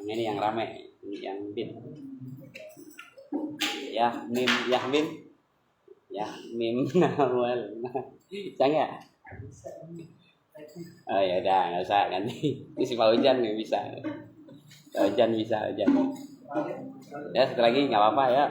Ini yang rame, yang bin. Ya mim, ya mim, ya mim awal. Bisa nggak? Oh ya udah nggak usah ganti. Ini si Pak Hujan nggak bisa. Pak Hujan bisa Hujan. Ya sekali lagi nggak apa-apa ya.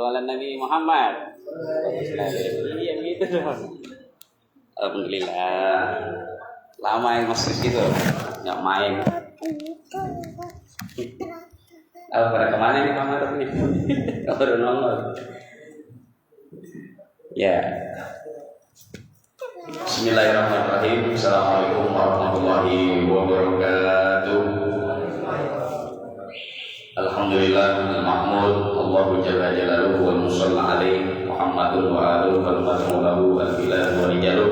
ala Nabi Muhammad. Iya gitu dong. Alhamdulillah. Lama yang masuk gitu, nggak main. Pada kemana nih Mama nih? Udah nongol. Ya. Bismillahirrahmanirrahim. Assalamualaikum warahmatullahi wabarakatuh. Alhamdulillah al-mahmud Allahu jalla jalaluhu wal musalla alaihi Muhammadun wa alihi wal madhulahu al-bilad wa rijaluh.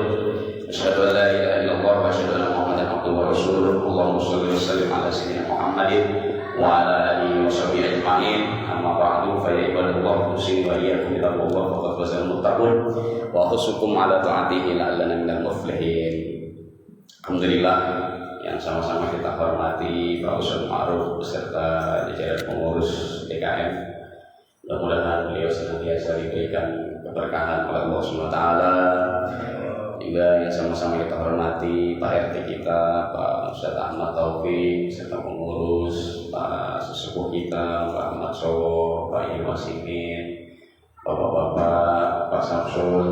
Asyhadu an la ilaha illallah wa asyhadu anna Muhammadan abduhu wa rasuluh. Allahumma shalli wa sallim ala sayyidina Muhammadin wa ala alihi wa sahbihi ajma'in. Amma ba'du fa ya ibadallah usini wa iyyakum ila Allah wa qad fazal muttaqun wa khusukum ala ta'atihi la'allana minal muflihin. Alhamdulillah, yang sama-sama kita hormati Pak Ustaz Ma'ruf beserta jajaran pengurus DKM. Mudah-mudahan beliau senantiasa diberikan keberkahan oleh Allah SWT. Juga yang sama-sama kita hormati Pak RT kita, Pak Ustaz Ahmad Taufik serta pengurus, Pak sesepuh kita, Pak Ahmad Sowo, Pak Ibu Simin, Bapak-bapak, Pak Samsul,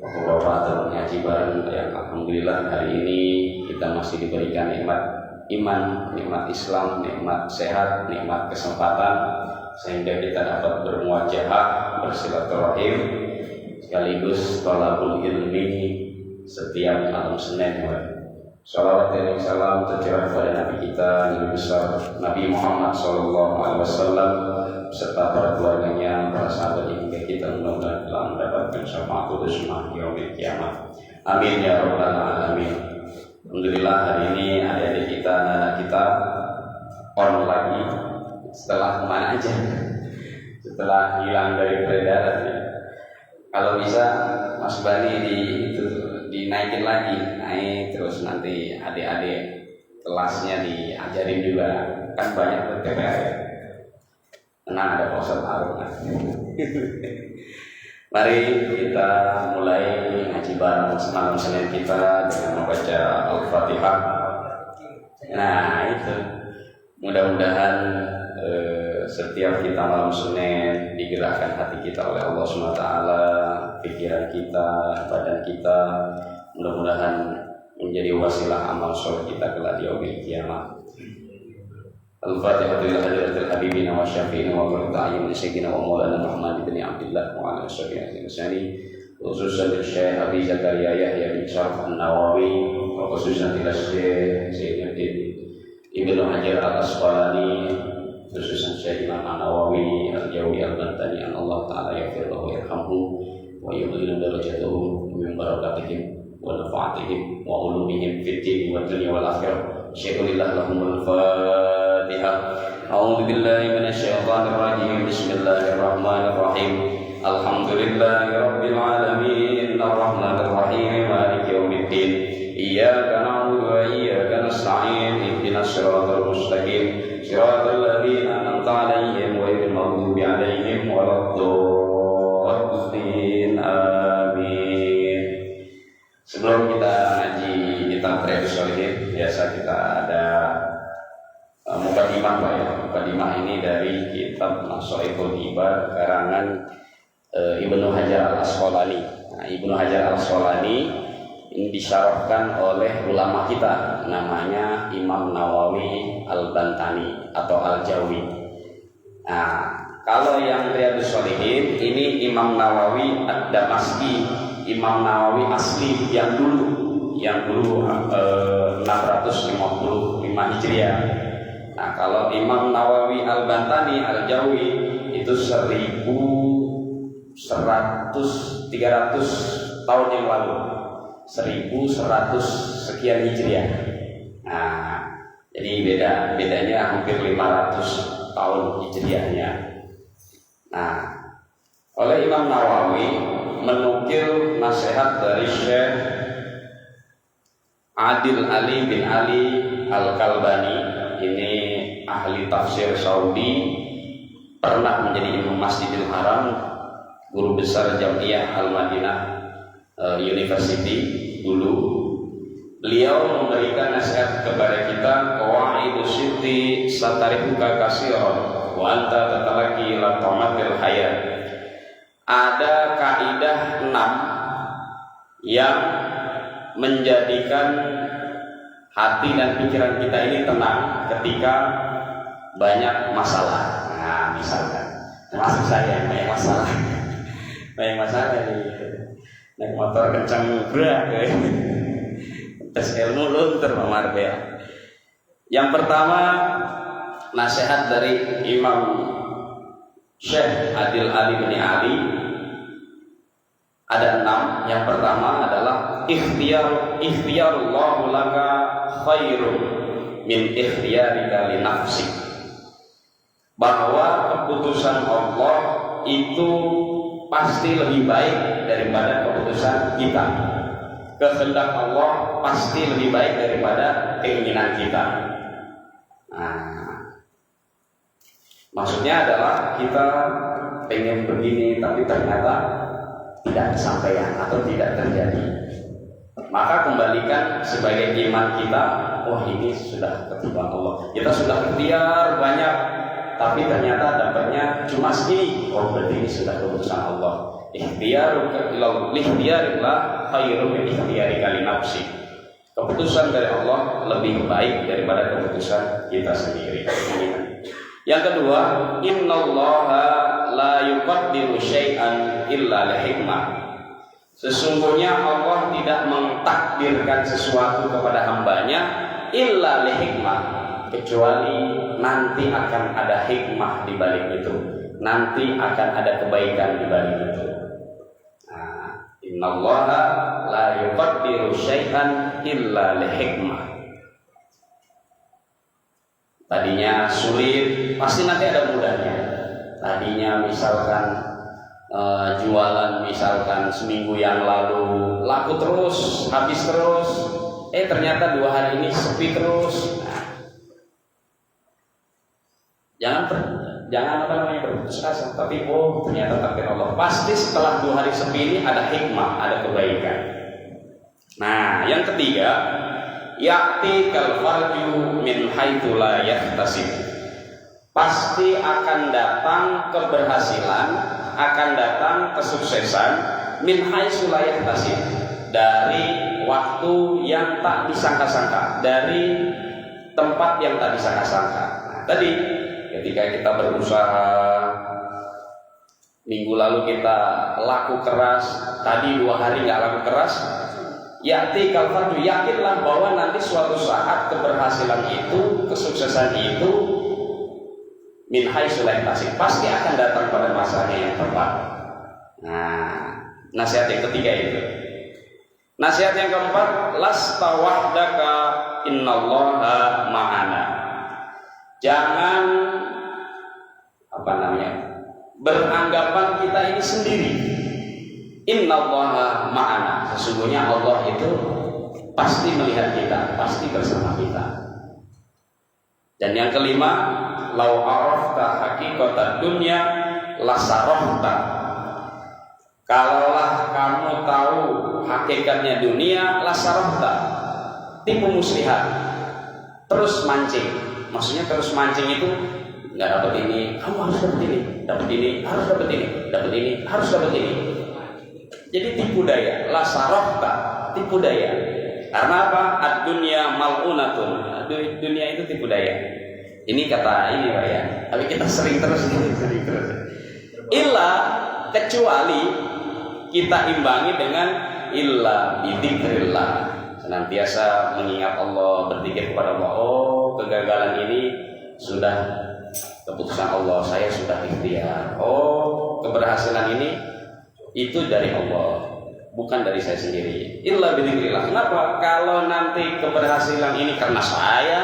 Bapak-bapak teman ngaji bareng yang alhamdulillah hari ini kita masih diberikan nikmat iman, nikmat Islam, nikmat sehat, nikmat kesempatan sehingga kita dapat bermuajahah, bersilaturahim sekaligus thalabul ilmi setiap malam Senin. Salawat dan salam tercurah kepada Nabi kita, Nabi besar Nabi Muhammad SAW serta para keluarganya, para sahabat hingga kita mudah-mudahan telah mendapatkan syafaatul uzma yaumil kiamat. Amin ya rabbal alamin. Alhamdulillah hari ini adik-adik kita, anak kita on lagi setelah kemana aja, setelah hilang dari peredaran. Kalau bisa Mas Bani dinaikin lagi, naik terus nanti adik-adik kelasnya diajarin juga, kan banyak tuh TPR. Tenang, ada Pak Ustaz Arun. Mari kita mulai ngaji bareng semalam Senin kita dengan membaca Al-Fatihah. Nah itu, mudah-mudahan setiap kita malam Senin digerakkan hati kita oleh Allah SWT, pikiran kita, badan kita, mudah-mudahan menjadi wasilah amal soleh kita kelak di yaumil kiamat. Al-Fatihah lil hadratil habibina wa syafi'ina wa qurratu a'yunina sayyidina wa maulana Muhammad bin Abdullah wa ala sahbihi ajma'in. Khususan lil Syekh Abi Zakaria Yahya bin Syaraf An-Nawawi wa khususan lil Syekh Sayyidina Ibnu Hajar Al-Asqalani, khususan Syekh Imam An-Nawawi Al-Jawi Al-Bantani, an Allah Ta'ala yaghfir lahu yarhamhu wa yudhil darajatuhum min barakatihim wa nafa'atihim wa ulumihim fid din wa dunya wal akhirah. Syaikhulillah lahumul Fatihah. A'udzu billahi minasyaitonir rajim. Bismillahirrahmanirrahim. Alhamdulillahi rabbil alamin arrahmanir rahim maliki yaumiddin. Iyyaka na'budu wa iyyaka nasta'in. Ihdinas siratal mustaqim. Siratal ladzina an'amta 'alaihim ghairil maghdubi 'alaihim waladdallin. Amin. Sebelum kita ngaji kitab Riyadhus Shalihin, biasa kita ada mukadimah Pak ya. Mukadimah ini dari kitab Nashaikhul Ibad karangan Ibnu Hajar Al-Asqalani. Nah, Ibnu Hajar Al-Asqalani ini disyarahkan oleh ulama kita, namanya Imam Nawawi Al-Bantani atau Al-Jawi. Nah, kalau yang Riyadhus Shalihin ini Imam Nawawi Ad-Damaski, Imam Nawawi asli yang dulu 655 Hijriah. Nah, kalau Imam Nawawi Al-Bantani Al-Jawi itu 300 tahun yang lalu, 1100 sekian Hijriah. Nah, jadi bedanya hampir 500 tahun Hijriahnya. Nah, oleh Imam Nawawi menukil nasihat dari Syekh Adil Ali bin Ali Al-Kalbani. Ini ahli tafsir Saudi, pernah menjadi imam Masjidil Haram, guru besar Jamiah Al-Madinah University dulu. Beliau memberikan nasihat kepada kita, qawaidu sitti satarifuka katsiran wa anta tatalaqi la tamatil hayat. ada kaidah 6 yang menjadikan hati dan pikiran kita ini tenang ketika banyak masalah. Nah, misalkan termasuk saya yang banyak masalah. Banyak masalah nih. Naik motor kencang berat ya. Tes ilmu luntur mamar ya. Yang pertama, nasihat dari Imam Syekh Adil Ali bin Ali ada 6. Yang pertama adalah ikhtiyarullahu laka khairun min ikhtiyarika li nafsik. Bahwa keputusan Allah itu pasti lebih baik daripada keputusan kita. Kehendak Allah pasti lebih baik daripada keinginan kita. Nah, maksudnya adalah kita pengen begini tapi ternyata tidak kesampaian atau tidak terjadi. Maka kembalikan sebagai iman kita, wah ini sudah ketimbang Allah. Kita sudah ikhtiar banyak, tapi ternyata dapatnya cuma segini. Oh berarti ini sudah keputusan Allah. Ikhtiyarullah khairum min ikhtiyarika li nafsi. Keputusan dari Allah lebih baik daripada keputusan kita sendiri. Yang kedua, innallaha la yuqaddiru syai'an illa li hikmah. Sesungguhnya Allah tidak mentakdirkan sesuatu kepada hambanya illa li hikmah, kecuali nanti akan ada hikmah di balik itu. Nanti akan ada kebaikan di balik itu. Nah, innallaha la yuqaddiru syai'an illa li hikmah. Tadinya sulit, pasti nanti ada mudahnya. Tadinya misalkan jualan misalkan seminggu yang lalu laku terus, habis terus, ternyata 2 hari ini sepi terus. Nah, jangan berputus asa, tapi ternyata takdir Allah. Pasti setelah 2 hari sepi ini ada hikmah, ada kebaikan. Nah, yang ketiga, ya'ti kal farju min haitsu la yahtasib. Pasti akan datang keberhasilan, akan datang kesuksesan min haitsu la yahtasib, dari waktu yang tak disangka-sangka, dari tempat yang tak disangka-sangka. Nah, tadi ketika kita berusaha, minggu lalu kita laku keras, tadi 2 hari nggak laku keras, ya'ti kal farju, yakinlah bahwa nanti suatu saat keberhasilan itu, kesuksesan itu min haitsu la yahtasib, pasti akan datang pada masanya yang tepat. Nah, nasihat yang ketiga itu. Nasihat yang keempat, lasta wahdaka innallaha ma'ana. Jangan beranggapan kita ini sendiri. Innallaha ma'ana, sesungguhnya Allah itu pasti melihat kita, pasti bersama kita. Dan yang kelima, lau arafta haqiqatad dunya lasarafta. Kalaulah kamu tahu hakikatnya dunia, lasarafta, tipu muslihat, terus mancing. Maksudnya terus mancing itu nggak dapat ini, kamu harus dapat ini, dapat ini, harus dapat ini, dapat ini, harus dapat ini. Jadi tipu daya, lasarafta, tipu daya. Karena apa? Ad-dunya mal'unatun. Dunia itu tipu daya. Ini kata ini Pak ya. Tapi kita sering terus. Illa, kecuali kita imbangi dengan illa bidzikrillah. Senantiasa mengingat Allah, berzikir kepada Allah. Oh, kegagalan ini sudah keputusan Allah, saya sudah ikhtiar. Oh, keberhasilan ini itu dari Allah, bukan dari saya sendiri. Illa bidzikrillah. Kenapa? Kalau nanti keberhasilan ini karena saya,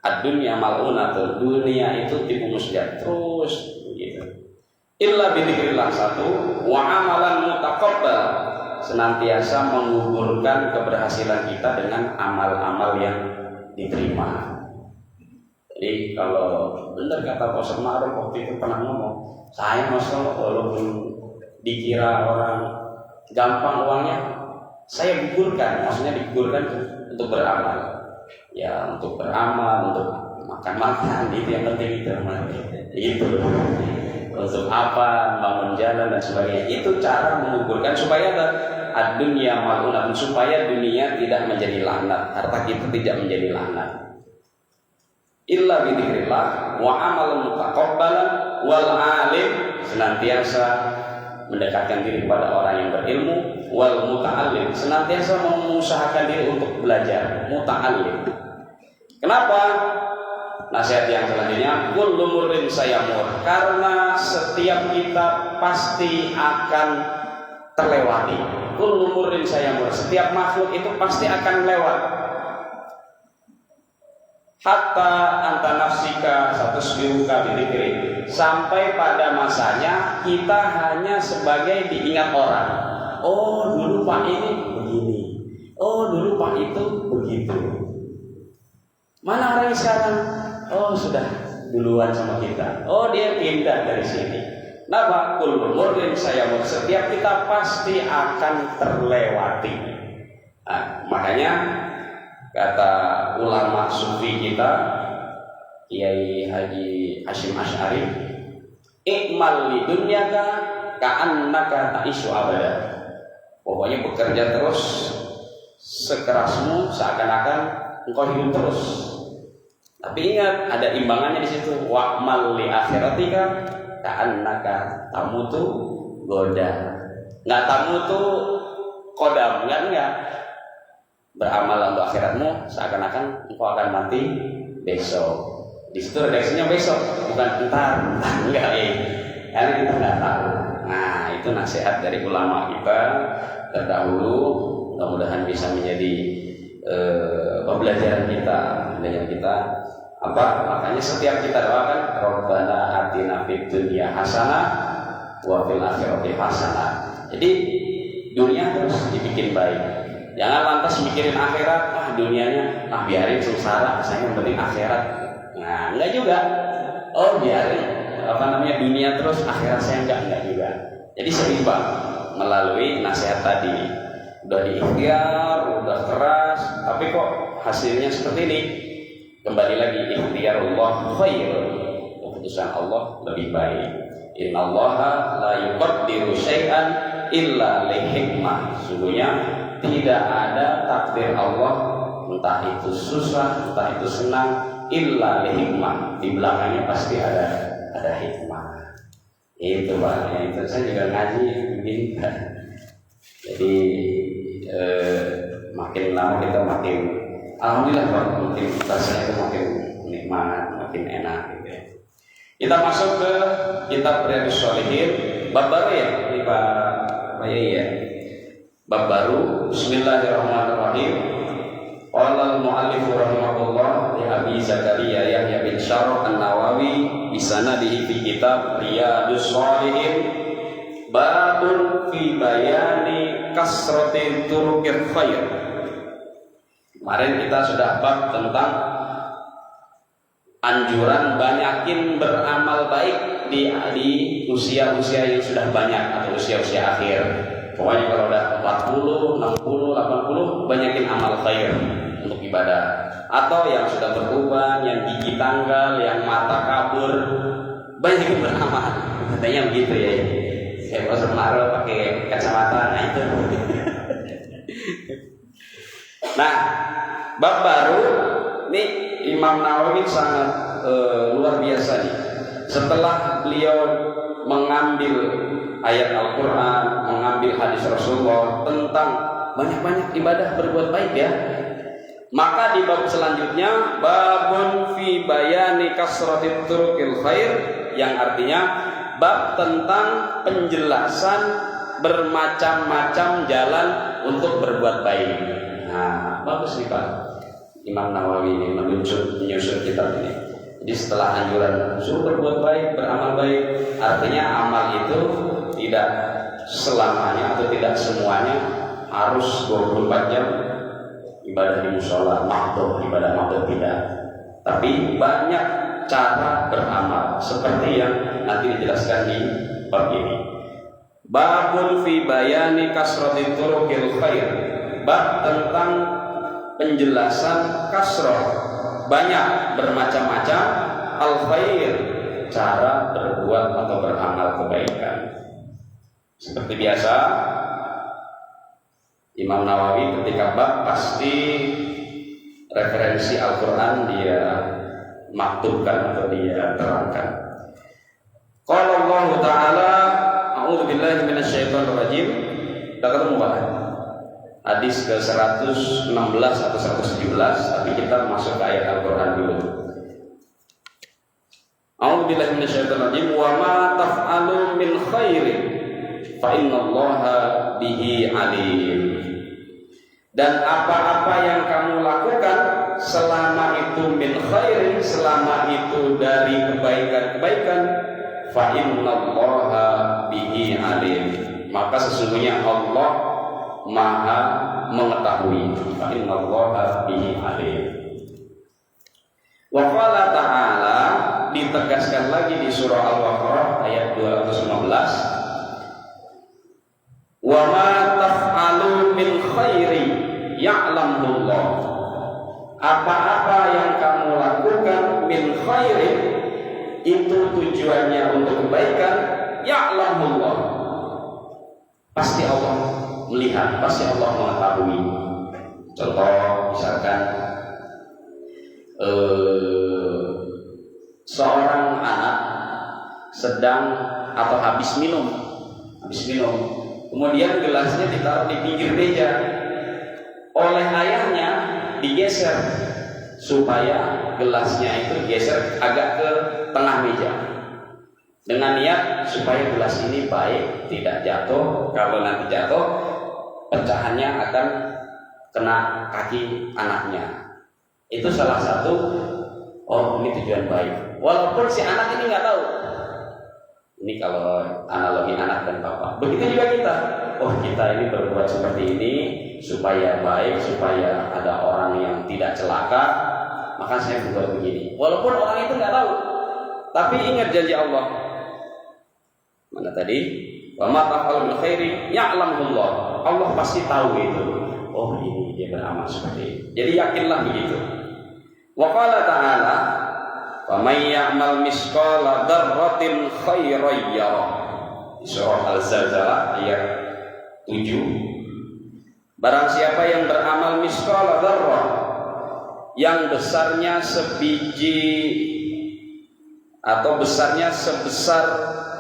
ad-dunya mal'unatun, dunia itu tipu muslihat terus gitu. Illa bidzikrillah, satu, wa amalan mutaqabbal, senantiasa menguburkan keberhasilan kita dengan amal-amal yang diterima. Jadi kalau benar kata Pak Ustaz Ma'ruf waktu itu pernah ngomong, saya masuk walaupun dikira orang gampang uangnya, saya gugurkan, maksudnya digugurkan untuk beramal. Ya, untuk beramal, untuk makan-makan, itu yang penting itu. Itu. untuk apa bangun jalan dan sebagainya. Itu cara mengukurkan supaya dunia mal'unah, supaya dunia tidak menjadi laknat, harta kita tidak menjadi laknat. Illa bidzikrillah wa amalun mutaqabbalan wal alim, senantiasa mendekatkan diri kepada orang yang berilmu, wal muta'allim, senantiasa mengusahakan diri untuk belajar, muta'allim. Kenapa? Nasihat yang selanjutnya, kullu murrin sayamur, karena setiap kita pasti akan terlewati. Kullu murrin sayamur, setiap makhluk itu pasti akan lewat. Hatta anta nafsika satusbiruka bidzikri, sampai pada masanya kita hanya sebagai diingat orang. Oh dulu Pak ini begini, oh dulu Pak itu begitu. Mana orang sekarang? Oh sudah duluan sama kita. Oh dia pindah dari sini. Napa? Kullu murrin sayamur, setiap kita pasti akan terlewati. Nah, makanya kata ulama sufi kita Kiai Haji Hasyim Asy'ari, ikmal li dunyaka ka'annaka ta'ishu abada. Pokoknya bekerja terus sekerasmu seakan-akan engkau hidup terus. Tapi ingat ada imbangannya di situ. Wa'mal li akhiratika ka'annaka tamutu goda. Enggak tamutu kodam, enggak. Beramal untuk akhiratmu seakan-akan engkau akan mati besok. Di situ redaksinya besok, bukan entar. Enggak karena kita nggak tahu. Nah itu nasihat dari ulama kita terdahulu. Mudah-mudahan bisa menjadi pembelajaran kita. Apa? Makanya setiap kita doakan, Rabbana atina fid dunya hasanah wa fil akhirati hasanah. Jadi dunia harus dibikin baik. Jangan lantas mikirin akhirat, dunianya, biarin sengsara, saya yang penting akhirat. Nah, enggak juga. Oh, biarin dunia terus, akhirat saya enggak juga. Jadi seimbang melalui nasihat tadi. Udah diikhtiar, udah keras, tapi kok hasilnya seperti ini? Kembali lagi, ikhtiarullah khair. Keputusan Allah lebih baik. Innallaha la yuqaddiru syai'an illa li hikmah. Sungguhnya tidak ada takdir Allah, entah itu susah, entah itu senang, illa li hikmah. Di belakangnya pasti ada hikmah. Itu Pak, itu saya juga ngaji begini. Jadi makin lama kita makin, alhamdulillah Pak, makin rasanya itu makin nikmat, makin enak gitu ya. Kita masuk ke kitab Riyadhus Shalihin, bab baru ya, ini Pak Yai ya. Bab baru, Bismillahirrahmanirrahim. Qala al-mu'allif rahimahullah li Abi Zakaria Yahya bin Syaraf An-Nawawi bi sanadihi fi kitab Riyadhus Shalihin, babun fi bayani kasrati turuqil khair. Kemarin kita sudah bab tentang anjuran banyakin beramal baik di usia-usia yang sudah banyak atau usia-usia akhir. Pokoknya kalau udah 40, 60, 80 banyakin amal khair untuk ibadah. Atau yang sudah berubah, yang gigi tanggal, yang mata kabur, banyakin beramal. Katanya begitu ya. Kayak Profesor Ma'ruf pakai kacamata, nah itu. Nah, bab baru ini Imam Nawawi sangat luar biasa nih. Setelah beliau mengambil ayat Al-Quran, mengambil hadis Rasulullah tentang banyak-banyak ibadah berbuat baik ya, maka di bab selanjutnya babun fi bayani kasratit turuqil khair, yang artinya bab tentang penjelasan bermacam-macam jalan untuk berbuat baik. Nah, bagus nih Pak Imam Nawawi ini menyusun kitab ini. Jadi setelah anjuran suruh berbuat baik, beramal baik, artinya amal itu tidak selamanya atau tidak semuanya harus 24 jam ibadah di mushola, ibadah makhluk tidak. Tapi banyak cara beramal seperti yang nanti dijelaskan di bab ini. Babun fi bayani kasrati turuqil khair, bab tentang penjelasan kasroh, banyak bermacam-macam al khair, cara berbuat atau beramal Seperti biasa, Imam Nawawi ketika bab pasti referensi Al-Quran dia maktubkan atau dia terangkan. Qala Allah Ta'ala, a'udzu billahi minasyaitonir rajim. Kita ketemu Pak. Hadis ke 116 atau 117, tapi kita masuk ke ayat Al-Quran dulu. A'udzu billahi minasyaitonir rajim. Wa ma taf'alu min khairin fa innallaha bihi alim. Dan apa-apa yang kamu lakukan selama itu min khairin, selama itu dari kebaikan-kebaikan, fa innallaha bihi alim, maka sesungguhnya Allah Maha mengetahui. Fa innallaha bihi alim. Wa qala ta'ala, ditegaskan lagi di surah Al-Baqarah ayat 215. Wa ma taf'alu min khairi ya'lamullah. Apa-apa yang kamu lakukan min khairi, itu tujuannya untuk kebaikan, ya'lamullah, pasti Allah melihat, pasti Allah mengetahui. Contoh misalkan seorang anak sedang atau habis minum, kemudian gelasnya ditaruh di pinggir meja, oleh ayahnya digeser supaya gelasnya itu geser agak ke tengah meja, dengan niat supaya gelas ini baik, tidak jatuh. Kalau nanti jatuh, pecahannya akan kena kaki anaknya. Itu salah satu, oh ini tujuan baik, walaupun si anak ini nggak tahu. Ini kalau analogi anak dan bapak. Begitu juga kita. Oh, kita ini berbuat seperti ini supaya baik, supaya ada orang yang tidak celaka, maka saya berbuat begini. Walaupun orang itu nggak tahu, tapi ingat janji Allah. Mana tadi? Wa ma taf'alu bil khairi ya'lamullah. Allah pasti tahu itu. Oh, ini dia beramal seperti ini. Jadi yakinlah begitu. Wa qala ta'ala, wa may ya'mal misqala dzarratin khairan yarah. Surah Al-Zalzalah ayat 7. Barang siapa yang beramal misqala dzarrah, yang besarnya sebiji atau besarnya sebesar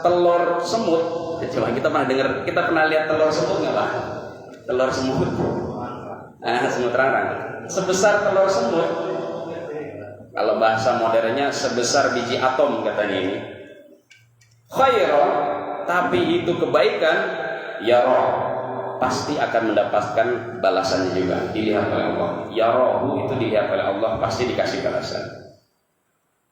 telur semut. Coba kita pernah dengar, kita pernah lihat telur semut nggak Pak? Telur semut. Semut rarang. Sebesar telur semut. Kalau bahasa modernnya sebesar biji atom katanya ini. Khairan, tapi itu kebaikan, yarah, pasti akan mendapatkan balasannya juga, dilihat oleh Allah. Yarahu itu dilihat oleh Allah, pasti dikasih balasan.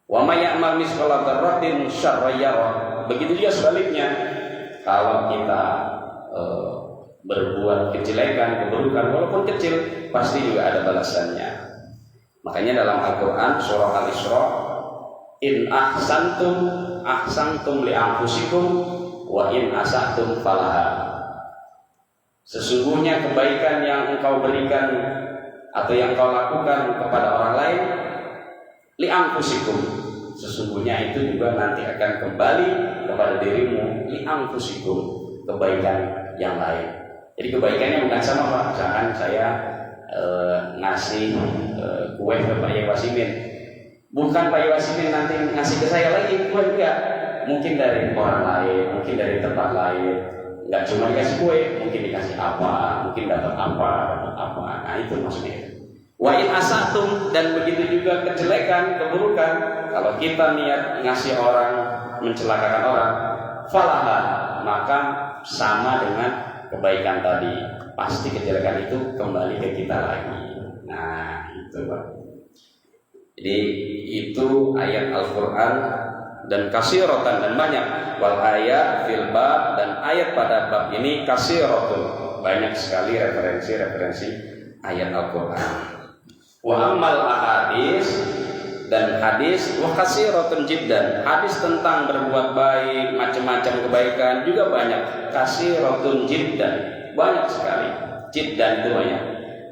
Wa may ya'mal mithqala dzarratin syarran yarah. Begitu juga sebaliknya, kalau kita berbuat kejelekan, keburukan walaupun kecil, pasti juga ada balasannya. Makanya dalam Al-Quran surah Al-Isra, in ahsantum li anfusikum wa in asatum falaha. Sesungguhnya kebaikan yang engkau berikan atau yang engkau lakukan kepada orang lain, li anfusikum, sesungguhnya itu juga nanti akan kembali kepada dirimu, li anfusikum, kebaikan yang lain. Jadi kebaikannya bukan sama Pak. Misalkan saya ngasih kue ke Pak Yewasimin, bukan Pak Yewasimin nanti ngasih ke saya lagi kue, enggak. Mungkin dari orang lain, mungkin dari tempat lain. Enggak cuma dikasih kue, mungkin dikasih apa, mungkin dapat apa. Nah itu maksudnya. Wa in asatum, dan begitu juga kejelekan, keburukan. Kalau kita niat ngasih orang, mencelakakan orang, falaha, maka sama dengan kebaikan tadi. Pasti kejelekan itu kembali ke kita lagi. Nah itu Pak. Jadi itu ayat Al-Quran, dan kasiratan, dan banyak. Wal ayat fil bab, dan ayat pada bab ini kasiratun, banyak sekali referensi ayat Al-Quran. Wa ammal ahadis, dan hadis wa kasiratun jiddan, hadis tentang berbuat baik, macam-macam kebaikan juga banyak. Kasiratun jiddan, banyak sekali. Jiddan itu banyak.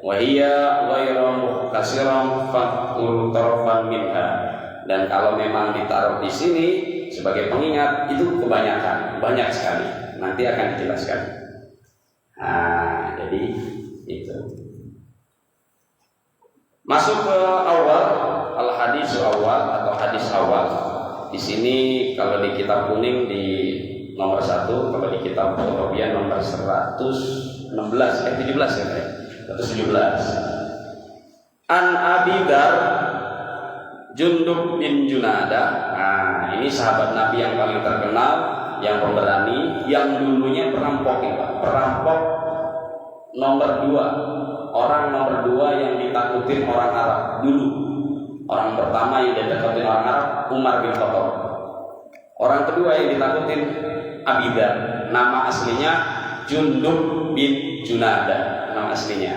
Wa hiya ghairu mukhasiran fa'ul tarfan minha. Dan kalau memang ditaruh di sini sebagai pengingat, itu kebanyakan, banyak sekali. nanti akan dijelaskan. Nah, jadi itu. Masuk ke awal al-hadis awal atau hadis awal. Di sini kalau di kitab kuning di nomor 1, kalau di kitab Al-Rabiah nomor 17 ya kayak. 117. An Abi Dar Jundub bin Junada. Nah, ini sahabat Nabi yang paling terkenal, yang pemberani, yang dulunya perampok ya, Pak. Perampok nomor 2. Orang nomor 2 yang ditakutin orang Arab dulu. Orang pertama yang ditakutin orang Arab Umar bin Khattab. Orang kedua yang ditakutin Abi Dar. Nama aslinya Jundub bin Junada, nama aslinya.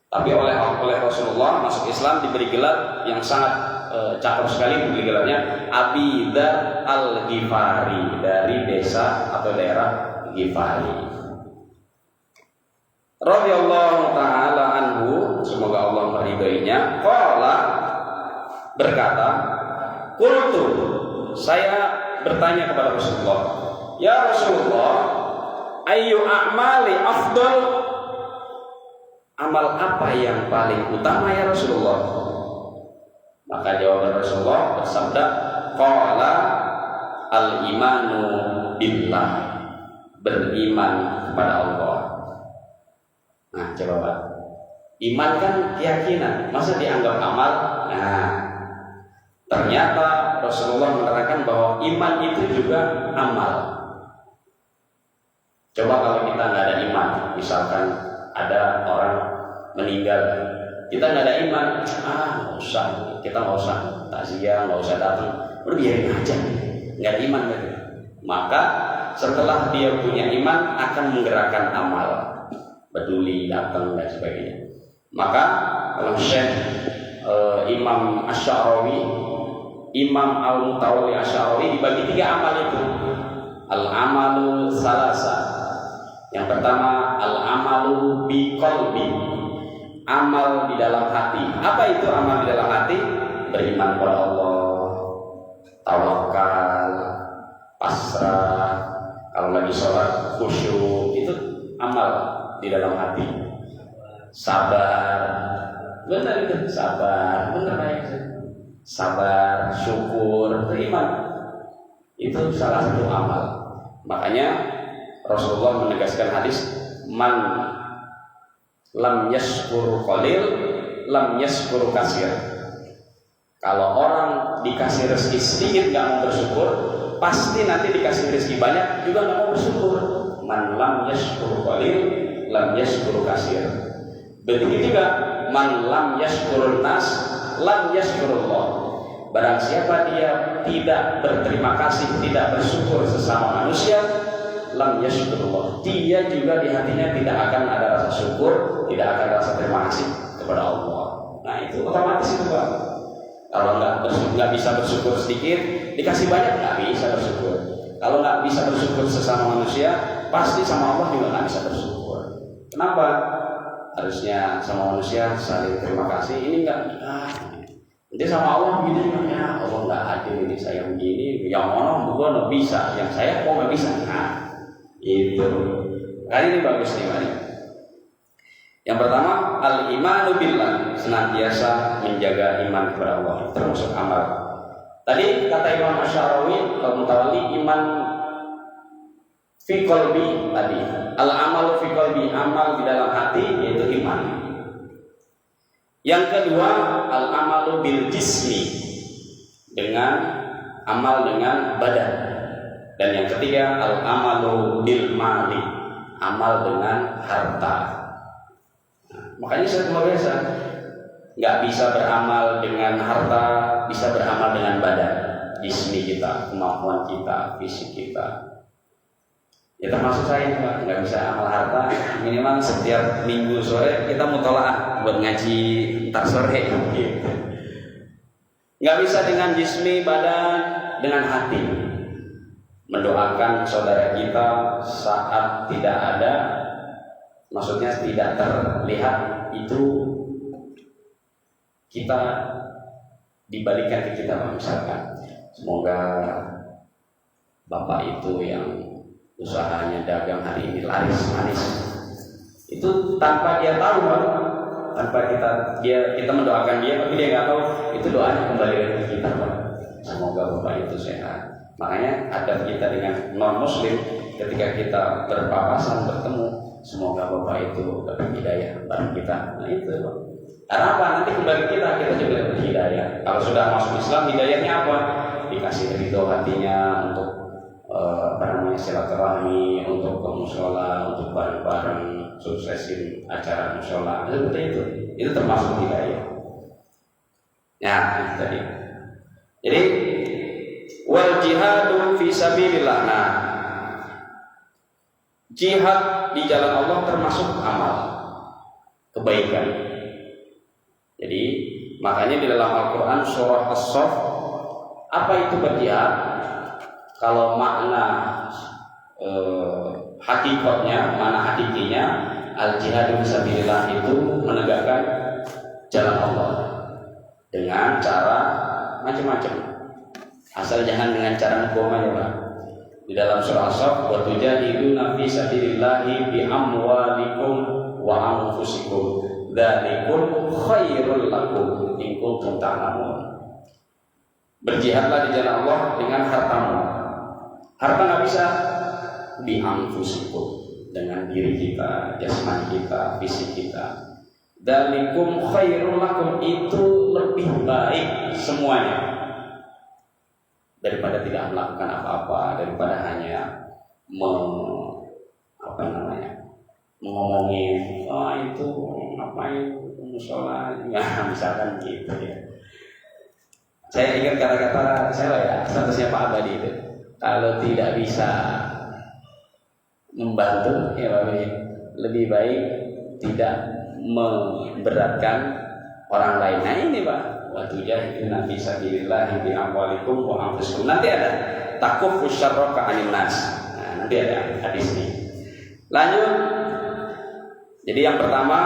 Tapi oleh Rasulullah masuk Islam diberi gelar yang sangat cakep sekali, diberi gelarnya Abi Dar Al-Ghifari, dari desa atau daerah Ghifari. Radhiyallahu ta'ala anhu, semoga Allah meridainya. Qala, berkata, qultu, saya bertanya kepada Rasulullah, ya Rasulullah, ayyu a'mali afdal, amal apa yang paling utama ya Rasulullah? Maka jawaban Rasulullah bersabda, qala al-imanu billah, beriman kepada Allah. Nah, coba Pak. Iman kan keyakinan, masa dianggap amal? Nah, ternyata Rasulullah menerangkan bahwa iman itu juga amal. Coba kalau kita nggak ada iman, misalkan ada orang meninggal, kita nggak ada iman, nggak usah, kita nggak usah takziah, nggak usah datang, udah biarin aja, nggak ada iman gitu. Maka setelah dia punya iman akan menggerakkan amal, peduli, datang dan sebagainya. Maka kalau Syekh Imam Asy'arawi, Imam Al-Mutawalli Asy'arawi dibagi 3 amal itu. Al-amalu salasa. Yang pertama al-amalu bi qalbi, amal di dalam hati. Apa itu amal di dalam hati? Beriman kepada Allah, tawakal, pasrah, kalau lagi sholat khusyuk, itu amal di dalam hati. Sabar, benar itu, sabar, benar ya, sabar, syukur, beriman, itu salah satu amal. Makanya Rasulullah menegaskan hadis, man lam yashkur qalil lam yashkur kasir. Kalau orang dikasih rezeki sedikit nggak mau bersyukur, pasti nanti dikasih rezeki banyak juga nggak mau bersyukur. Man lam yashkur qalil lam yashkur kasir. Begitu juga man lam yashkurun nas lam yashkurullah. Barang siapa dia tidak berterima kasih, tidak bersyukur sesama manusia, lam yashkurullah, dia juga di hatinya tidak akan ada rasa syukur, tidak akan rasa terima kasih kepada Allah. Nah itu otomatis itu Pak. Kalau nggak bisa bersyukur sedikit, dikasih banyak nggak bisa bersyukur. Kalau nggak bisa bersyukur sesama manusia, pasti sama Allah juga nggak bisa bersyukur. Kenapa? Harusnya sama manusia saling terima kasih. Ini nggak, nanti sama Allah begini, ya Allah nggak adil ini, saya begini, yang orang gua nggak bisa, yang saya kok nggak bisa. Nah itu kali ini bagus nih Pak. Yang pertama al-imanu billah, senantiasa menjaga iman kepada Allah, termasuk amal. Tadi kata Imam Asy'arawi Al-Mutawalli, iman fi qalbi tadi, al-amalu fi qalbi, amal di dalam hati yaitu iman. Yang kedua al-amalu bil jismi, dengan amal dengan badan. Dan yang ketiga al-amalu bil mali, amal dengan harta. Makanya saya luar biasa, nggak bisa beramal dengan harta, bisa beramal dengan badan, jismi kita, kemampuan kita, fisik kita. Ya termasuk saya Pak, nggak bisa amal harta, minimal setiap minggu sore kita mutolaah buat ngaji ntar sore gitu. Nggak bisa dengan jismi, badan, dengan hati. Mendoakan saudara kita saat tidak ada, maksudnya tidak terlihat, itu kita dibalikan ke kita, misalkan semoga bapak itu yang usahanya dagang hari ini laris manis. Itu tanpa dia tahu, Pak. Tanpa kita mendoakan dia, tapi dia nggak tahu, itu doanya kembali ke kita, Pak. Semoga Bapak itu sehat. Makanya adab kita dengan non muslim ketika kita berpapasan bertemu, semoga Bapak itu dapat hidayah bareng kita. Nah itu, Pak. Karena apa? Nanti kembali kita juga dapat hidayah. Kalau sudah masuk Islam, hidayahnya apa? Dikasih ridho hatinya untuk silaturahmi, untuk ke mushola, untuk bareng-bareng suksesin acara mushola. Seperti itu. Itu termasuk hidayah. Ya, itu tadi. Jadi wal jihadu fi sabilillah. Nah, jihad di jalan Allah termasuk amal kebaikan. Jadi makanya di dalam Al-Quran surah As-Saff, apa itu berjihad? Kalau makna hakikatnya, makna hakikinya, al-jihadu fisabilillah itu menegakkan jalan Allah dengan cara macam-macam. Asal jangan dengan cara ngomong ya, Pak. Di dalam surah As-Saff, wa tujahiduna fi sabilillahi bi amwalikum wa anfusikum dzalikum khairul lakum in kuntum ta'lamun. Berjihadlah di jalan Allah dengan hartamu. Harta nggak bisa bi anfusikum, dengan diri kita, jasmani kita, fisik kita. Dzalikum khairul lakum, itu lebih baik semuanya daripada tidak melakukan apa-apa, daripada hanya ngomongin itu ngapain mushola, ya misalkan gitu ya. Saya ingat kata-kata saya ya, statusnya Pak Abadi itu, kalau tidak bisa membantu ya Pak, lebih baik tidak memberatkan orang lain. Nah ini Pak, wa tujahiduna fi sabilillahi bi amwalikum wa anfusikum. Nanti ada takuffu syarra ka'anin nas. Nah, nanti ada hadis ini. Lanjut. Jadi yang pertama,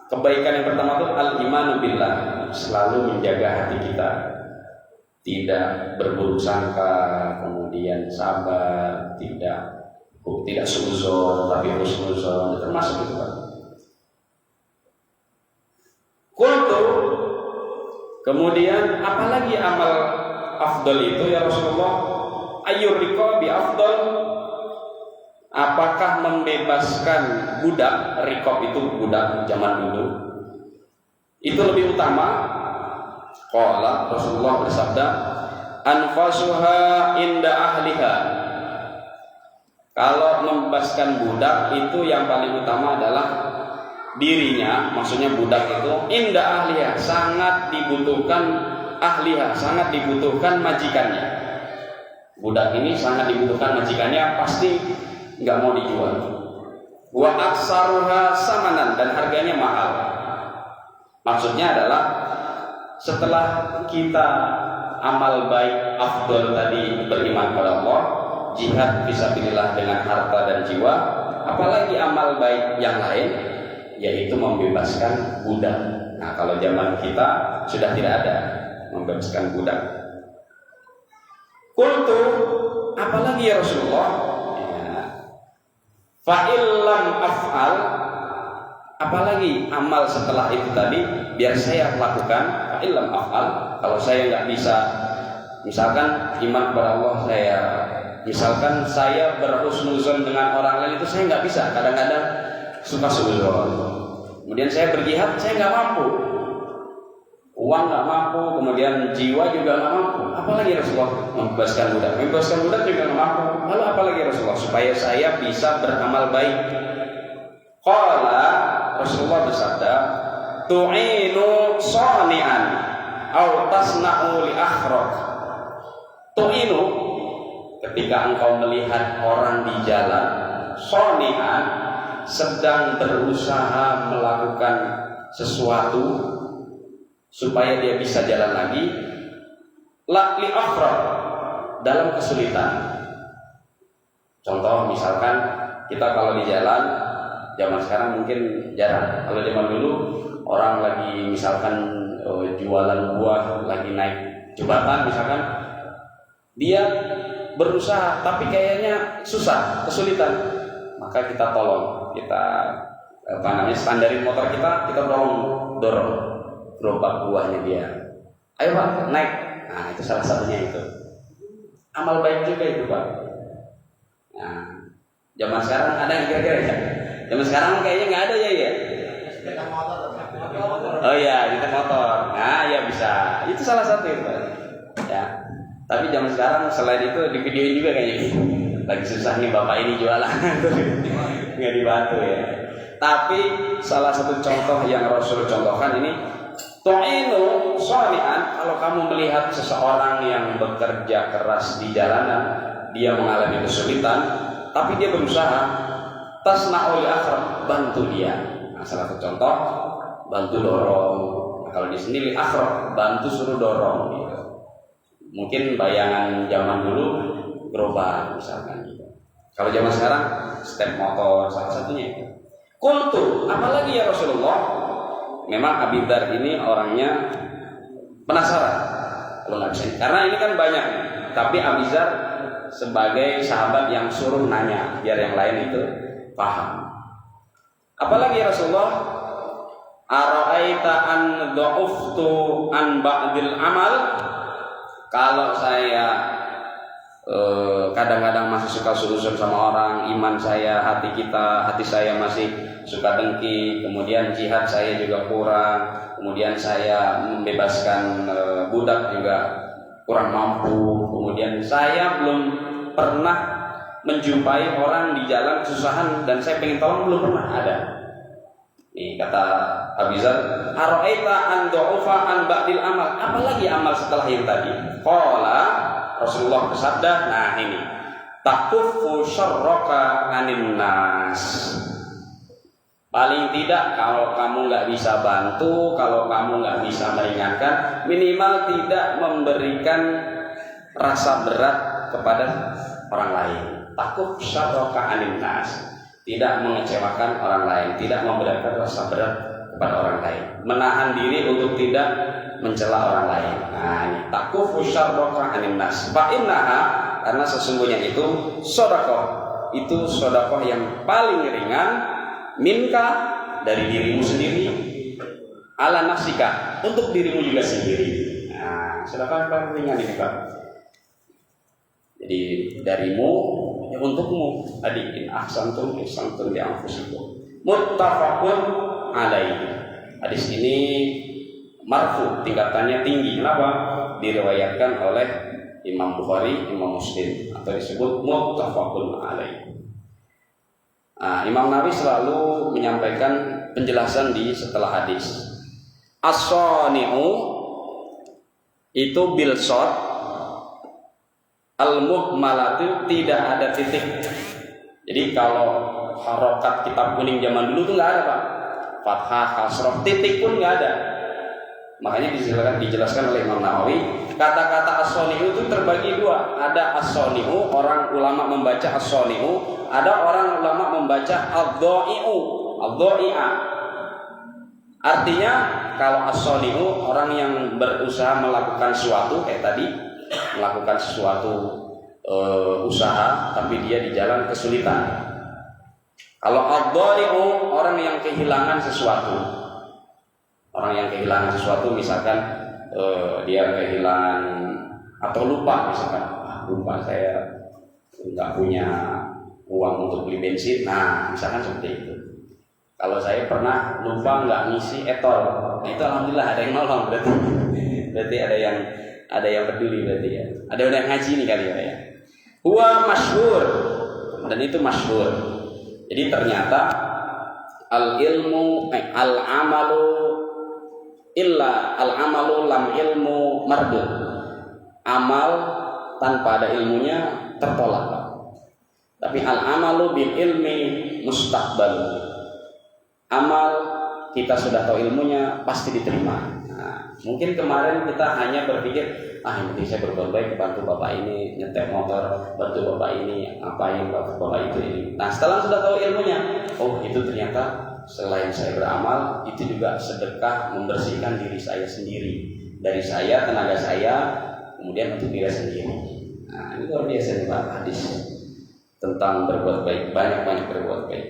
kebaikan yang pertama itu al-imanu billah, selalu menjaga hati kita, tidak berburuk sangka, kemudian sabar, tidak suuzon tapi husnuzon, termasuk itu Pak. Qultu, kemudian apalagi amal afdal itu ya Rasulullah? Ayyur riqabi afdal, apakah membebaskan budak? Riqab itu budak zaman dulu, itu lebih utama? Qala, Rasulullah bersabda, anfasuha inda ahliha. Kalau membebaskan budak itu yang paling utama adalah dirinya, maksudnya budak itu inda ahliha, sangat dibutuhkan ahliha, sangat dibutuhkan majikannya. Budak ini sangat dibutuhkan majikannya, pasti nggak mau dijual. Wa aksaruha samanan, dan harganya mahal. Maksudnya adalah setelah kita amal baik afdal tadi, beriman kepada Allah, jihad fisabilillah dengan harta dan jiwa, apalagi amal baik yang lain, yaitu membebaskan budak. Nah kalau zaman kita sudah tidak ada membebaskan budak. Qultu, apalagi ya Rasulullah? Fa'illam af'al, apalagi amal setelah itu tadi biar saya lakukan. Fa'illam af'al, kalau saya nggak bisa, misalkan iman kepada Allah saya, misalkan saya berhusnuzon dengan orang lain, itu saya nggak bisa, kadang-kadang suka suuzon. Kemudian saya berjihad, saya nggak mampu, uang nggak mampu, kemudian jiwa juga nggak mampu. Apalagi Rasulullah membebaskan budak juga nggak mampu. Lalu apalagi Rasulullah supaya saya bisa beramal baik? Qala, Rasulullah bersabda, tu'inu shani'an aw tasna'u li akhraq. Tu'inu, ketika engkau melihat orang di jalan, shani'an, sedang berusaha melakukan sesuatu supaya dia bisa jalan lagi, la li akhraq, dalam kesulitan. Contoh misalkan kita kalau di jalan, zaman sekarang mungkin jarang. Kalau zaman dulu orang lagi misalkan jualan buah, lagi naik jembatan misalkan, dia berusaha tapi kayaknya susah, kesulitan, maka kita tolong, kita standarin motor kita tolong dorong gerobak buahnya dia. Ayo Pak, naik. Nah, itu salah satunya itu. Amal baik juga itu Pak. Nah, zaman sekarang ada yang kira-kira ya? Zaman sekarang kayaknya nggak ada ya. Oh iya, kita motor. Nah, ya bisa. Itu salah satu itu Pak. Ya. Tapi zaman sekarang selain itu di videoin juga kayaknya. Lagi susah nih bapak ini jualan. Nggak dibantu ya. Tapi salah satu contoh yang Rasul contohkan ini, tu'inu sholihan, kalau kamu melihat seseorang yang bekerja keras di jalanan, dia mengalami kesulitan, tapi dia berusaha, tasna'ul akhra, bantu dia. Nah, salah satu contoh, bantu dorong. Nah, kalau di sini akhra, bantu suruh dorong. Gitu. Mungkin bayangan zaman dulu gerobak misalkan. Gitu. Kalau zaman sekarang step motor, salah satunya itu. Qultu, apalagi ya Rasulullah? Memang Abi Dzar ini orangnya penasaran kalau nggak bisa. Karena ini kan banyak, tapi Abi Dzar sebagai sahabat yang suruh nanya biar yang lain itu paham. Apalagi ya Rasulullah? Ara'aita an dha'uftu an ba'dil amal? Kalau saya kadang-kadang masih suka suuzon sama orang, iman saya, hati saya masih suka dengki, kemudian jihad saya juga kurang, kemudian saya membebaskan budak juga kurang mampu, kemudian saya belum pernah menjumpai orang di jalan kesusahan dan saya pengen tolong, belum pernah ada. Nih kata Abi Dzar, ara'aita an du'ufa an ba'dil amal, apalagi amal setelah yang tadi? Qala, Rasulullah bersabda, nah ini, takufu syarraka anin nas. Paling tidak kalau kamu nggak bisa bantu, kalau kamu nggak bisa meringankan, minimal tidak memberikan rasa berat kepada orang lain. Takuf syarraka anin nas, tidak mengecewakan orang lain, tidak memberikan rasa berat kepada orang lain, menahan diri untuk tidak mencela orang lain. Nah ini takufu syarraka anin nas. Fa innaha, karena sesungguhnya itu sedekah, itu sedekah yang paling ringan, minka, dari dirimu sendiri, ala nafsika, untuk dirimu juga sendiri. Nah, sedekah yang paling ringan ini Pak. Jadi darimu ya untukmu. Tadi in ahsantum ihsantum li anfusikum. Muttafaqun alaihi. Hadis ini marfu, tingkatannya tinggi. Kenapa? Diriwayatkan oleh Imam Bukhari, Imam Muslim, atau disebut muttafaqun alaihi. Nah, Imam Nawawi selalu menyampaikan penjelasan di setelah hadis. As-sani'u itu bil shad, al-muhmalatu tidak ada titik. Jadi kalau harokat kitab kuning zaman dulu tuh nggak ada Pak. Fathah, kasroh, titik pun nggak ada. Makanya dijelaskan oleh Imam Nawawi, kata-kata as-sani'u itu terbagi dua. Ada as-sani'u, orang ulama membaca as-sani'u, ada orang ulama membaca ad-dha'i'u, ad-dha'i'a. Artinya kalau as-sani'u, orang yang berusaha melakukan sesuatu kayak tadi, melakukan sesuatu usaha tapi dia di jalan kesulitan. Kalau ad-dha'i'u, orang yang kehilangan sesuatu. Orang yang kehilangan sesuatu, misalkan dia kehilangan atau lupa, misalkan lupa saya nggak punya uang untuk beli bensin. Nah, misalkan seperti itu. Kalau saya pernah lupa nggak ngisi etol, nah itu alhamdulillah ada yang nolong, berarti ada yang peduli berarti ya. Ada yang ngaji nih kali ya. Huwa masyhur, dan itu masyhur. Jadi ternyata al-ilmu al-amalu illa al-amalu lam ilmu mardud. Amal tanpa ada ilmunya tertolak Pak. Tapi al-amalu bil ilmi mustaqbal. Amal kita sudah tahu ilmunya pasti diterima. Nah, mungkin kemarin kita hanya berpikir, yang penting saya berbuat baik, bantu bapak ini nyetek motor, bantu bapak ini ngapain, bantu bapak itu ini. Nah, setelah sudah tahu ilmunya, oh itu ternyata selain saya beramal, itu juga sedekah membersihkan diri saya sendiri, dari saya, tenaga saya, kemudian untuk diri sendiri. Nah, ini luar biasa nih Pak hadis tentang berbuat baik, banyak-banyak berbuat baik.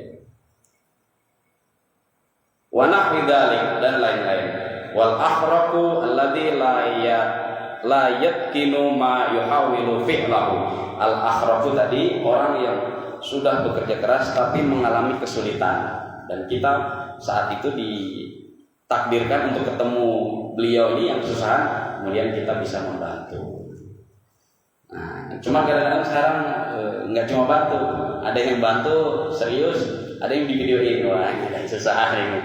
Wa nahwi dzalik dan lain-lain. Wal akhraqu alladzi la yatkinu ma yuhawilu fi'lahu. Al akhraqu tadi orang yang sudah bekerja keras tapi mengalami kesulitan, dan kita saat itu ditakdirkan untuk ketemu beliau ini yang kesusahan, kemudian kita bisa membantu. Nah, cuma kadang-kadang sekarang nggak cuma bantu, ada yang bantu serius, ada yang di videoin, wah ada susah ini.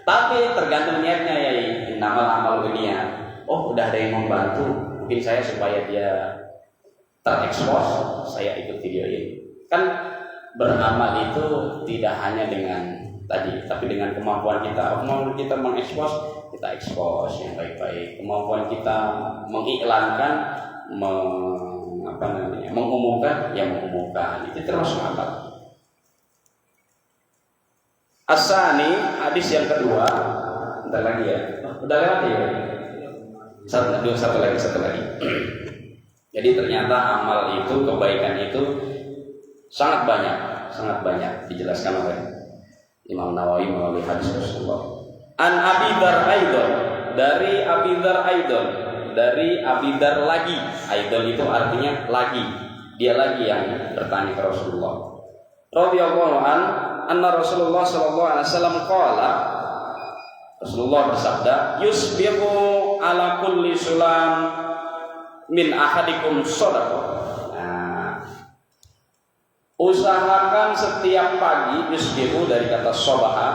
Tapi tergantung niatnya ya, amal dunia. Oh udah ada yang membantu, mungkin saya supaya dia terekspos, saya ikut videoin. Kan beramal itu tidak hanya dengan tadi, tapi dengan kemampuan kita. Kemampuan kita mengekspos, kita ekspos yang baik-baik. Kemampuan kita mengiklankan, mengumumkan, ya mengumumkan. Itu termasuk amal. As-sani, hadis yang kedua. Bentar lagi ya. Udah lewat ya. Satu lagi. Jadi ternyata amal itu, kebaikan itu sangat banyak dijelaskan oleh Imam Nawawi melalui hadis Rasulullah. An Abi Dzar Aidon, dari Abi Dzar Aidon, dari Abi Dzar lagi. Aidon itu artinya lagi. Dia lagi yang bertanya ke Rasulullah. Radhiyallahu an, anna Rasulullah sallallahu alaihi wasallam qala, Rasulullah bersabda, yusbihu ala kulli sulam min ahadikum shadaqah. Nah, usahakan setiap pagi, yusbihu dari kata sobaha,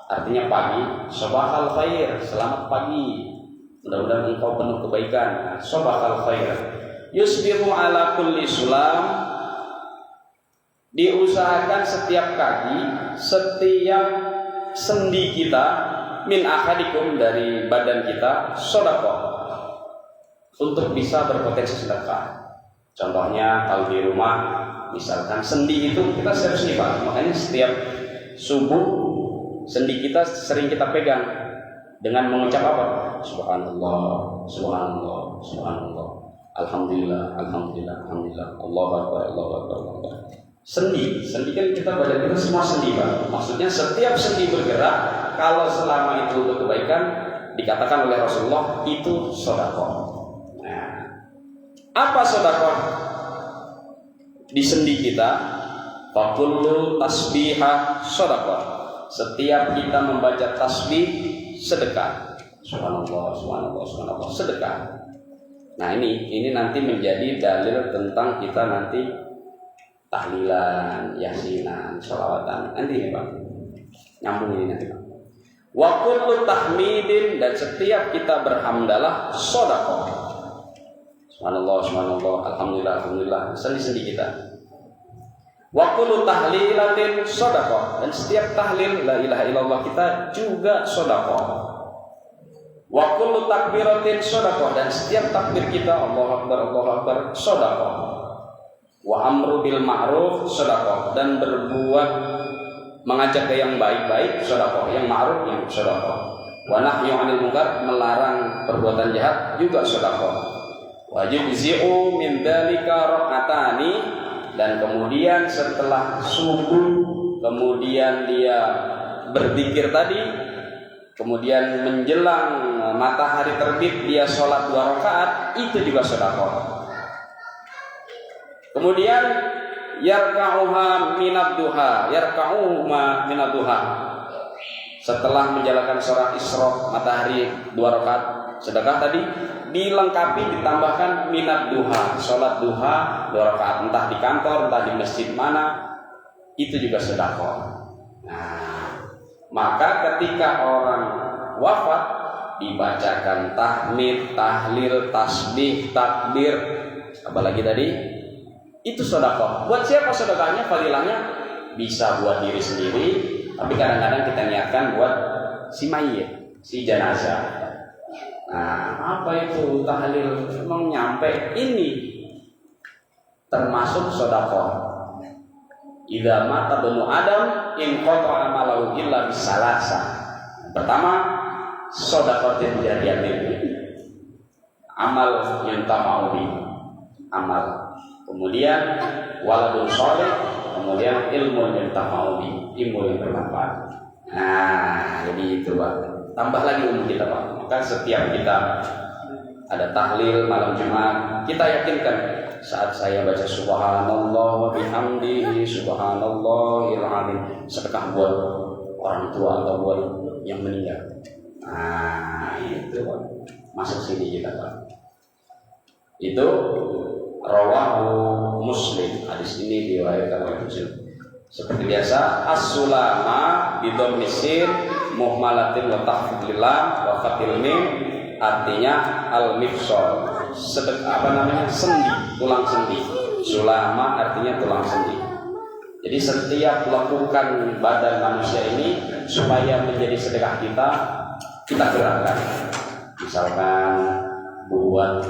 artinya pagi, sobahal khair, selamat pagi, mudah-mudahan engkau penuh kebaikan. Nah, sobahal khair, yusbihu ala kulli sulam, diusahakan setiap kaki, setiap sendi kita, min ahadikum dari badan kita, shadaqah, untuk bisa berpotensi sedekah. Contohnya kalau di rumah, misalkan sendi itu kita harus nih Pak, makanya setiap subuh sendi kita sering kita pegang dengan mengucap apa? Subhanallah, Subhanallah, Subhanallah, Alhamdulillah, Alhamdulillah, Alhamdulillah, Allahu Akbar, Allahu Akbar, Allahu Akbar. Sendi kan kita badan kita semua sendi Pak. Maksudnya setiap sendi bergerak, kalau selama itu untuk kebaikan, dikatakan oleh Rasulullah itu sedekah. Apa sedekah di sendi kita? Fakullu tasbihah sedekah. Setiap kita membaca tasbih, sedekah. Subhanallah, subhanallah, subhanallah, sedekah. Nah ini nanti menjadi dalil tentang kita nanti tahlilan, yasinan, sholawatan. Nanti ini Pak, nyambung ini nanti Pak. Wa kullu tahmidin, dan setiap kita berhamdalah sedekah. Subhanallah, subhanallah, alhamdulillah, alhamdulillah, sendi-sendi kita. Wa kullu tahlilatin shadaqah, dan setiap tahlil la ilaha illallah kita juga shadaqah. Wa kullu takbiratin shadaqah, dan setiap takbir kita Allahu akbar shadaqah. Wa amru bil ma'ruf shadaqah, dan berbuat mengajak ke yang baik-baik shadaqah, yang ma'ruf yang shadaqah. Wa nahyu 'anil munkar, melarang perbuatan jahat juga shadaqah. Wa yujzi'u min dzalika rak'atani, dan kemudian setelah subuh, kemudian dia berzikir tadi, kemudian menjelang matahari terbit dia sholat 2 rakaat, itu juga sedekah. Kemudian yarka'uha minad duha, minad duha, setelah menjalankan sholat isyraq matahari 2 rakaat sedekah tadi, dilengkapi ditambahkan minat duha, sholat duha 2 rakaat, entah di kantor, entah di masjid mana, itu juga sedekah. Nah, maka ketika orang wafat dibacakan tahmid, tahlil, tasbih, takbir, apalagi tadi, itu sedekah. Buat siapa sedekahnya? Fadilahnya bisa buat diri sendiri, tapi kadang-kadang kita niatkan buat si mayit, si jenazah. Nah, apa itu tahlil? Memang nyampe ini termasuk sedekah. Idza mata banu Adam in qata amalahu illa bisalasa. Pertama, sedekatin jariyatin. Amal yang tamaudi, amal kemudian waladun sholih, kemudian ilmu yang tafa'uli, ilmu yang bermanfaat. Nah, jadi itu Pak. Tambah lagi umur kita Pak. Maka setiap kita ada tahlil malam Jumat, kita yakinkan saat saya baca subhanallah wa bihamdihi subhanallahil azim, sedekah buat orang tua atau buat yang meninggal. Nah, itu Pak. Masuk sini kita Pak. Itu rawahu Muslim. Hadis ini diriwayatkan oleh Muslim. Seperti biasa, as-sulama bidom misir muhmalatin wa tahfidil lam wa fatil mim, artinya al-mifsal, sendi, tulang sendi. Sulama artinya tulang sendi. Jadi setiap lakukan badan manusia ini supaya menjadi sedekah kita gerakkan. Misalkan buat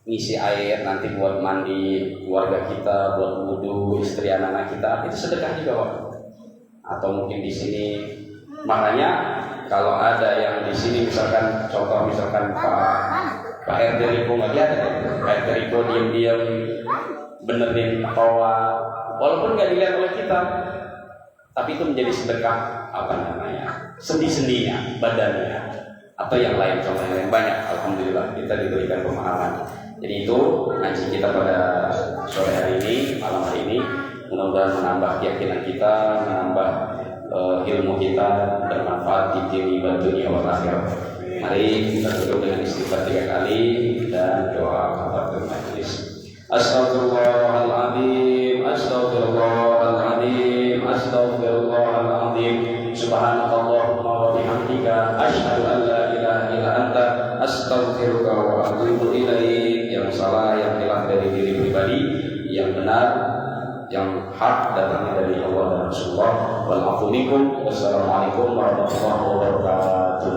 ngisi air nanti buat mandi keluarga kita, buat wudu istri anak-anak kita, itu sedekah juga Pak. Atau mungkin di sini, makanya kalau ada yang di sini misalkan contoh misalkan Pak RT Riko nggak lihat ya, Pak RT Riko diam-diam benerin toa, walaupun nggak dilihat oleh kita, tapi itu menjadi sedekah sendi-sendinya, badannya, atau yang lain, contoh yang lain banyak. Alhamdulillah kita diberikan pemahaman. Jadi itu ngaji kita pada sore hari ini, malam hari ini, mudah-mudahan menambah keyakinan kita, menambah ilmu kita, bermanfaat di diri dan dunia akhirat. Mari kita tutup dengan istighfar 3 kali dan doa kafaratul majelis. Astaghfirullahaladzim, astaghfirullahaladzim, astaghfirullahaladzim. Subhanakallahumma wa bihamdika, asyhadu an la ilaha illa anta, astaghfiruka wa atubu ilaik. Yang salah, yang hilang dari diri pribadi, yang benar, yang hak datangnya dari Allah dan Rasulullah. Wal afu minkum. Wassalamualaikum warahmatullahi wabarakatuh.